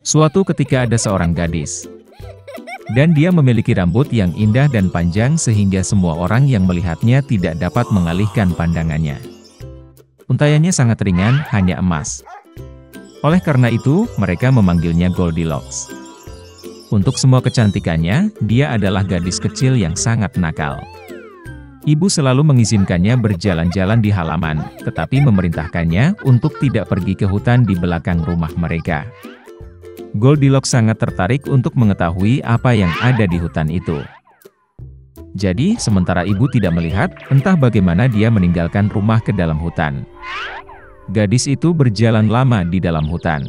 Suatu ketika ada seorang gadis. Dan dia memiliki rambut yang indah dan panjang sehingga semua orang yang melihatnya tidak dapat mengalihkan pandangannya. Untaiannya sangat ringan, hanya emas. Oleh karena itu, mereka memanggilnya Goldilocks. Untuk semua kecantikannya, dia adalah gadis kecil yang sangat nakal. Ibu selalu mengizinkannya berjalan-jalan di halaman, tetapi memerintahkannya untuk tidak pergi ke hutan di belakang rumah mereka. Goldilocks sangat tertarik untuk mengetahui apa yang ada di hutan itu. Jadi, sementara ibu tidak melihat, entah bagaimana dia meninggalkan rumah ke dalam hutan. Gadis itu berjalan lama di dalam hutan.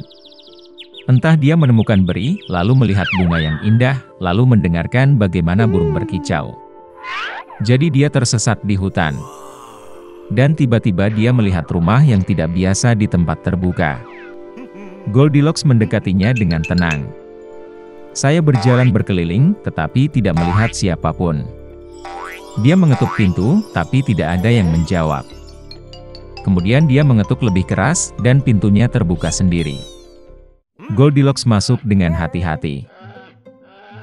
Entah dia menemukan beri, lalu melihat bunga yang indah, lalu mendengarkan bagaimana burung berkicau. Jadi dia tersesat di hutan. Dan tiba-tiba dia melihat rumah yang tidak biasa di tempat terbuka. Goldilocks mendekatinya dengan tenang. Saya berjalan berkeliling, tetapi tidak melihat siapapun. Dia mengetuk pintu, tapi tidak ada yang menjawab. Kemudian dia mengetuk lebih keras, dan pintunya terbuka sendiri. Goldilocks masuk dengan hati-hati.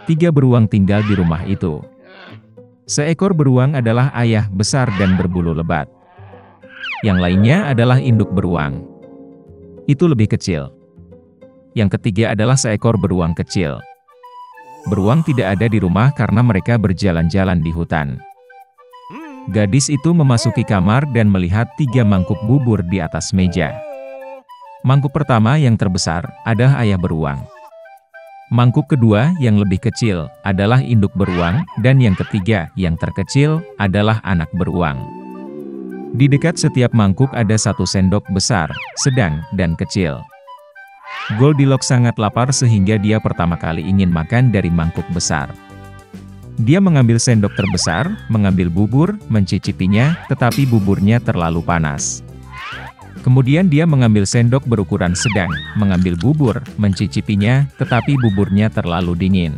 3 beruang tinggal di rumah itu. Seekor beruang adalah ayah besar dan berbulu lebat. Yang lainnya adalah induk beruang. Itu lebih kecil. Yang ketiga adalah seekor beruang kecil. Beruang tidak ada di rumah karena mereka berjalan-jalan di hutan. Gadis itu memasuki kamar dan melihat 3 mangkuk bubur di atas meja. Mangkuk pertama yang terbesar adalah ayah beruang. Mangkuk kedua yang lebih kecil adalah induk beruang, dan yang ketiga yang terkecil adalah anak beruang. Di dekat setiap mangkuk ada 1 sendok besar, sedang, dan kecil. Goldilocks sangat lapar sehingga dia pertama kali ingin makan dari mangkuk besar. Dia mengambil sendok terbesar, mengambil bubur, mencicipinya, tetapi buburnya terlalu panas. Kemudian dia mengambil sendok berukuran sedang, mengambil bubur, mencicipinya, tetapi buburnya terlalu dingin.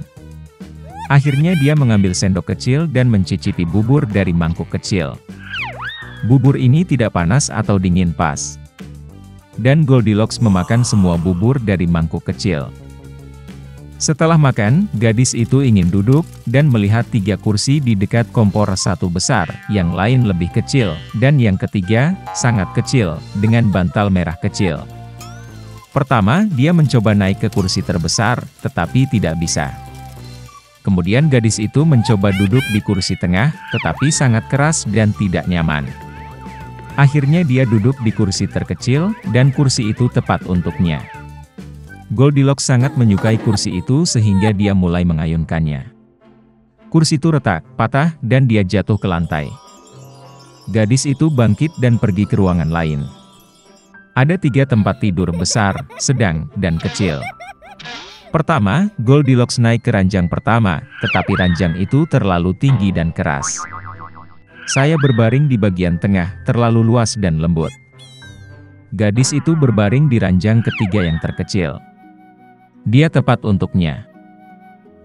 Akhirnya dia mengambil sendok kecil dan mencicipi bubur dari mangkuk kecil. Bubur ini tidak panas atau dingin pas. Dan Goldilocks memakan semua bubur dari mangkuk kecil. Setelah makan, gadis itu ingin duduk, dan melihat 3 kursi di dekat kompor, 1 besar, yang lain lebih kecil, dan yang ketiga, sangat kecil, dengan bantal merah kecil. Pertama, dia mencoba naik ke kursi terbesar, tetapi tidak bisa. Kemudian gadis itu mencoba duduk di kursi tengah, tetapi sangat keras dan tidak nyaman. Akhirnya dia duduk di kursi terkecil, dan kursi itu tepat untuknya. Goldilocks sangat menyukai kursi itu sehingga dia mulai mengayunkannya. Kursi itu retak, patah, dan dia jatuh ke lantai. Gadis itu bangkit dan pergi ke ruangan lain. Ada 3 tempat tidur besar, sedang, dan kecil. Pertama, Goldilocks naik ke ranjang pertama, tetapi ranjang itu terlalu tinggi dan keras. Saya berbaring di bagian tengah, terlalu luas dan lembut. Gadis itu berbaring di ranjang ketiga yang terkecil. Dia tepat untuknya.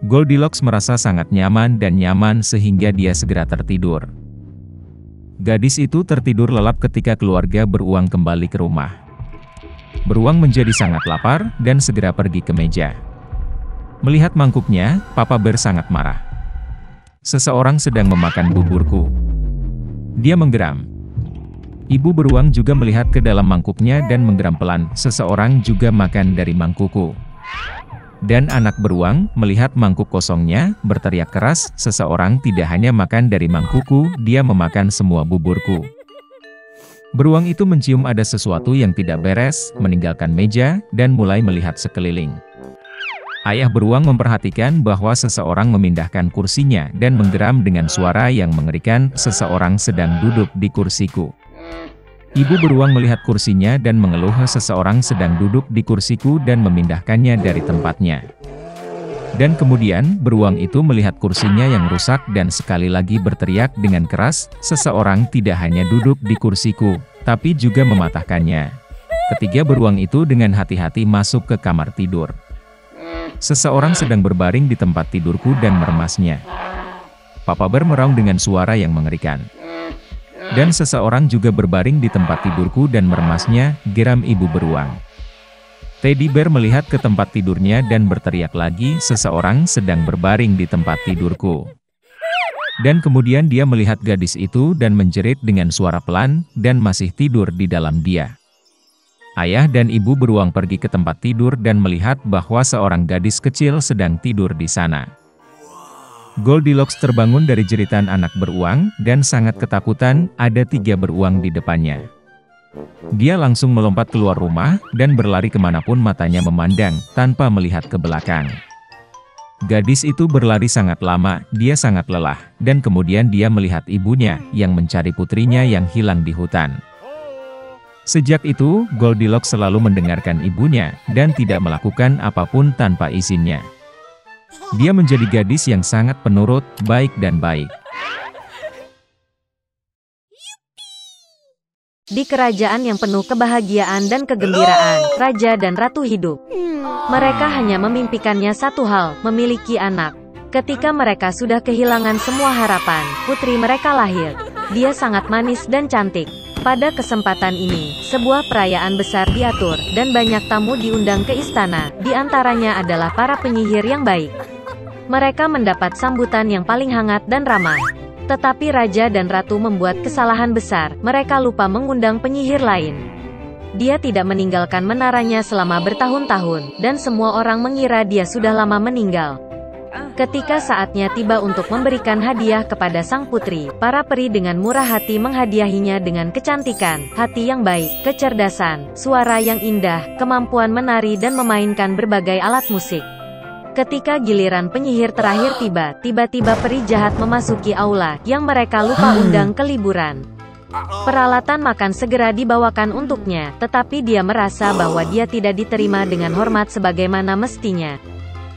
Goldilocks merasa sangat nyaman dan nyaman sehingga dia segera tertidur. Gadis itu tertidur lelap ketika keluarga beruang kembali ke rumah. Beruang menjadi sangat lapar dan segera pergi ke meja. Melihat mangkuknya, Papa Bear sangat marah. Seseorang sedang memakan buburku. Dia menggeram. Ibu beruang juga melihat ke dalam mangkuknya dan menggeram pelan. Seseorang juga makan dari mangkukku. Dan anak beruang melihat mangkuk kosongnya, berteriak keras, seseorang tidak hanya makan dari mangkukku, dia memakan semua buburku. Beruang itu mencium ada sesuatu yang tidak beres, meninggalkan meja, dan mulai melihat sekeliling. Ayah beruang memperhatikan bahwa seseorang memindahkan kursinya dan menggeram dengan suara yang mengerikan, seseorang sedang duduk di kursiku. Ibu beruang melihat kursinya dan mengeluh, seseorang sedang duduk di kursiku dan memindahkannya dari tempatnya. Dan kemudian, beruang itu melihat kursinya yang rusak dan sekali lagi berteriak dengan keras, seseorang tidak hanya duduk di kursiku, tapi juga mematahkannya. Ketiga beruang itu dengan hati-hati masuk ke kamar tidur. Seseorang sedang berbaring di tempat tidurku dan meremasnya. Papa Bear meraung dengan suara yang mengerikan. Dan seseorang juga berbaring di tempat tidurku dan meremasnya, geram ibu beruang. Teddy Bear melihat ke tempat tidurnya dan berteriak lagi, "Seseorang sedang berbaring di tempat tidurku." Dan kemudian dia melihat gadis itu dan menjerit dengan suara pelan, dan masih tidur di dalam dia. Ayah dan ibu beruang pergi ke tempat tidur dan melihat bahwa seorang gadis kecil sedang tidur di sana. Goldilocks terbangun dari jeritan anak beruang, dan sangat ketakutan. Ada 3 beruang di depannya. Dia langsung melompat keluar rumah, dan berlari kemanapun matanya memandang, tanpa melihat ke belakang. Gadis itu berlari sangat lama, dia sangat lelah, dan kemudian dia melihat ibunya, yang mencari putrinya yang hilang di hutan. Sejak itu, Goldilocks selalu mendengarkan ibunya, dan tidak melakukan apapun tanpa izinnya. Dia menjadi gadis yang sangat penurut, baik dan baik. Di kerajaan yang penuh kebahagiaan dan kegembiraan, raja dan ratu hidup. Mereka hanya memimpikannya satu hal, memiliki anak. Ketika mereka sudah kehilangan semua harapan, putri mereka lahir. Dia sangat manis dan cantik. Pada kesempatan ini, sebuah perayaan besar diatur, dan banyak tamu diundang ke istana, di antaranya adalah para penyihir yang baik. Mereka mendapat sambutan yang paling hangat dan ramah. Tetapi raja dan ratu membuat kesalahan besar, mereka lupa mengundang penyihir lain. Dia tidak meninggalkan menaranya selama bertahun-tahun, dan semua orang mengira dia sudah lama meninggal. Ketika saatnya tiba untuk memberikan hadiah kepada sang putri, para peri dengan murah hati menghadiahinya dengan kecantikan, hati yang baik, kecerdasan, suara yang indah, kemampuan menari dan memainkan berbagai alat musik. Ketika giliran penyihir terakhir tiba, tiba-tiba peri jahat memasuki aula, yang mereka lupa undang ke liburan. Peralatan makan segera dibawakan untuknya, tetapi dia merasa bahwa dia tidak diterima dengan hormat sebagaimana mestinya.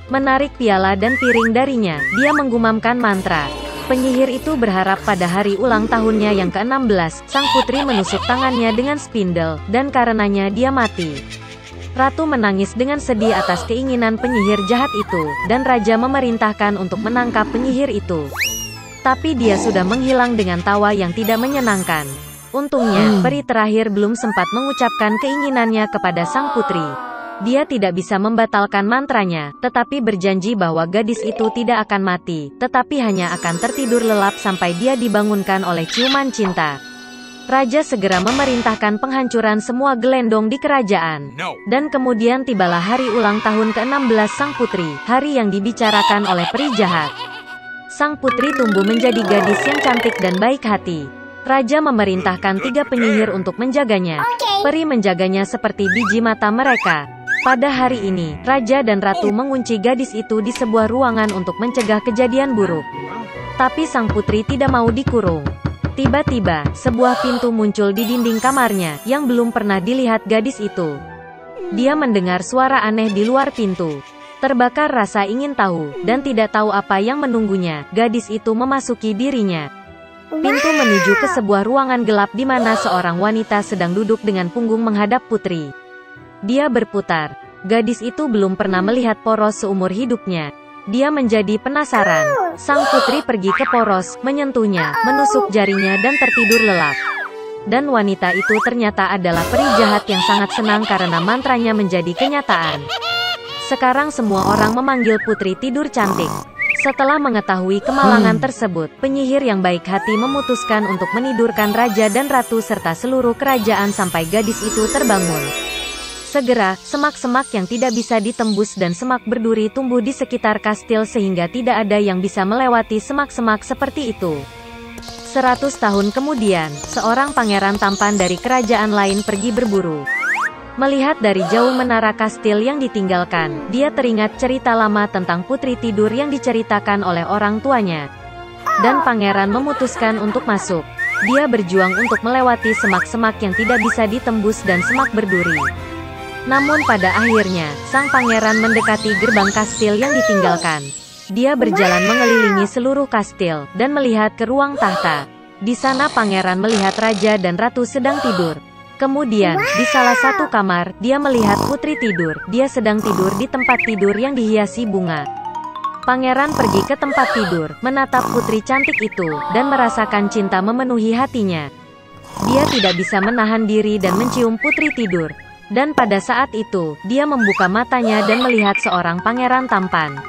Menarik piala dan piring darinya, dia menggumamkan mantra. Penyihir itu berharap pada hari ulang tahunnya yang ke-16, sang putri menusuk tangannya dengan spindle, dan karenanya dia mati. Ratu menangis dengan sedih atas keinginan penyihir jahat itu, dan raja memerintahkan untuk menangkap penyihir itu. Tapi dia sudah menghilang dengan tawa yang tidak menyenangkan. Untungnya, peri terakhir belum sempat mengucapkan keinginannya kepada sang putri. Dia tidak bisa membatalkan mantranya, tetapi berjanji bahwa gadis itu tidak akan mati, tetapi hanya akan tertidur lelap sampai dia dibangunkan oleh ciuman cinta. Raja segera memerintahkan penghancuran semua gelendong di kerajaan. Dan kemudian tibalah hari ulang tahun ke-16 sang putri, hari yang dibicarakan oleh peri jahat. Sang putri tumbuh menjadi gadis yang cantik dan baik hati. Raja memerintahkan 3 penyihir untuk menjaganya. Peri menjaganya seperti biji mata mereka. Pada hari ini, raja dan ratu mengunci gadis itu di sebuah ruangan untuk mencegah kejadian buruk. Tapi sang putri tidak mau dikurung. Tiba-tiba, sebuah pintu muncul di dinding kamarnya, yang belum pernah dilihat gadis itu. Dia mendengar suara aneh di luar pintu. Terbakar rasa ingin tahu, dan tidak tahu apa yang menunggunya, gadis itu memasuki dirinya. Pintu menuju ke sebuah ruangan gelap di mana seorang wanita sedang duduk dengan punggung menghadap putri. Dia berputar. Gadis itu belum pernah melihat poros seumur hidupnya. Dia menjadi penasaran. Sang putri pergi ke poros, menyentuhnya, menusuk jarinya dan tertidur lelap. Dan wanita itu ternyata adalah peri jahat yang sangat senang karena mantranya menjadi kenyataan. Sekarang semua orang memanggil putri tidur cantik. Setelah mengetahui kemalangan tersebut, penyihir yang baik hati memutuskan untuk menidurkan raja dan ratu serta seluruh kerajaan sampai gadis itu terbangun. Segera, semak-semak yang tidak bisa ditembus dan semak berduri tumbuh di sekitar kastil sehingga tidak ada yang bisa melewati semak-semak seperti itu. 100 tahun kemudian, seorang pangeran tampan dari kerajaan lain pergi berburu. Melihat dari jauh menara kastil yang ditinggalkan, dia teringat cerita lama tentang putri tidur yang diceritakan oleh orang tuanya. Dan pangeran memutuskan untuk masuk. Dia berjuang untuk melewati semak-semak yang tidak bisa ditembus dan semak berduri. Namun pada akhirnya, sang pangeran mendekati gerbang kastil yang ditinggalkan. Dia berjalan mengelilingi seluruh kastil, dan melihat ke ruang tahta. Di sana pangeran melihat raja dan ratu sedang tidur. Kemudian, di salah satu kamar, dia melihat putri tidur. Dia sedang tidur di tempat tidur yang dihiasi bunga. Pangeran pergi ke tempat tidur, menatap putri cantik itu, dan merasakan cinta memenuhi hatinya. Dia tidak bisa menahan diri dan mencium putri tidur. Dan pada saat itu, dia membuka matanya dan melihat seorang pangeran tampan.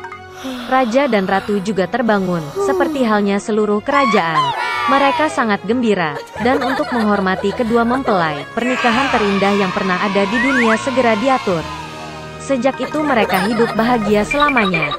Raja dan ratu juga terbangun, seperti halnya seluruh kerajaan. Mereka sangat gembira, dan untuk menghormati kedua mempelai, pernikahan terindah yang pernah ada di dunia segera diatur. Sejak itu mereka hidup bahagia selamanya.